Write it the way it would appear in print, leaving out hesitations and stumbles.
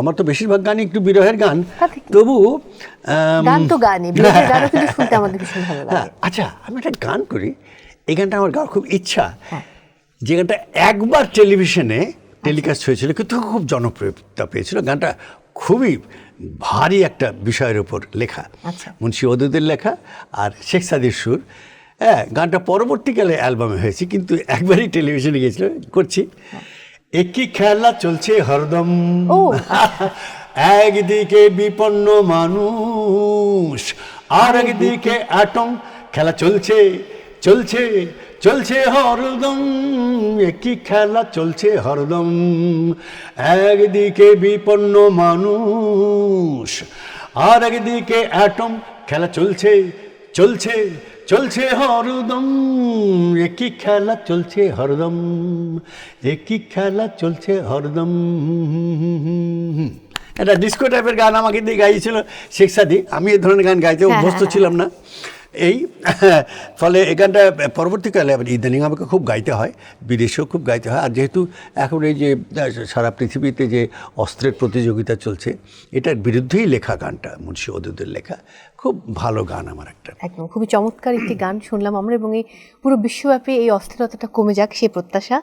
আমার তো বেশিরভাগ গানই একটু বিরহের গান, তবু গান তো গানই, বিরহের গানও কিন্তু শুনতে আমাদের ভীষণ ভালো লাগে। আচ্ছা, আমি একটা গান করি, এই গানটা আমার গাওয়ার খুব ইচ্ছা, যে গানটা একবার টেলিভিশনে টেলিকাস্ট হয়েছিল কিন্তু খুব জনপ্রিয়তা পেয়েছিল। গানটা খুবই ভারী একটা বিষয়ের উপর লেখা, মুন্সি ওদুদের লেখা আর শেখ সাদির সুর। হ্যাঁ, গানটা পরবর্তীকালে অ্যালবামে হয়েছে, কিন্তু একবারই টেলিভিশনে গিয়েছিল। করছি, একই খেলা চলছে হরদম, একদিকে বিপন্ন মানুষ আর একদিকে অ্যাটম, খেলা চলছে চলছে চলছে হরদম, একই খেলা চলছে হরদম, একদিকে বিপন্ন মানুষ আর একদিকে অ্যাটম, খেলা চলছে চলছে চলছে হরদম, একই খেলা চলছে হরদম, একই খেলা চলছে হরদম। একটা ডিস্কো টাইপের গান আমাকে দিয়ে গাইছিল শেখ সাদি। আমি এই ধরনের গান গাইতে অভ্যস্ত ছিলাম না, এই ফলে এই গানটা পরবর্তীকালে আবার ইদানিং আমাকে খুব গাইতে হয়, বিদেশেও খুব গাইতে হয়। আর যেহেতু এখন এই যে সারা পৃথিবীতে যে অস্ত্রের প্রতিযোগিতা চলছে, এটার বিরুদ্ধেই লেখা গানটা, মুন্সি ওদুদের লেখা, খুব ভালো গান আমার একটা। একদম খুবই চমৎকার একটি গান শুনলাম আমরা, এবং এই পুরো বিশ্বব্যাপী এই অস্থিরতাটা কমে যাক সেই প্রত্যাশা।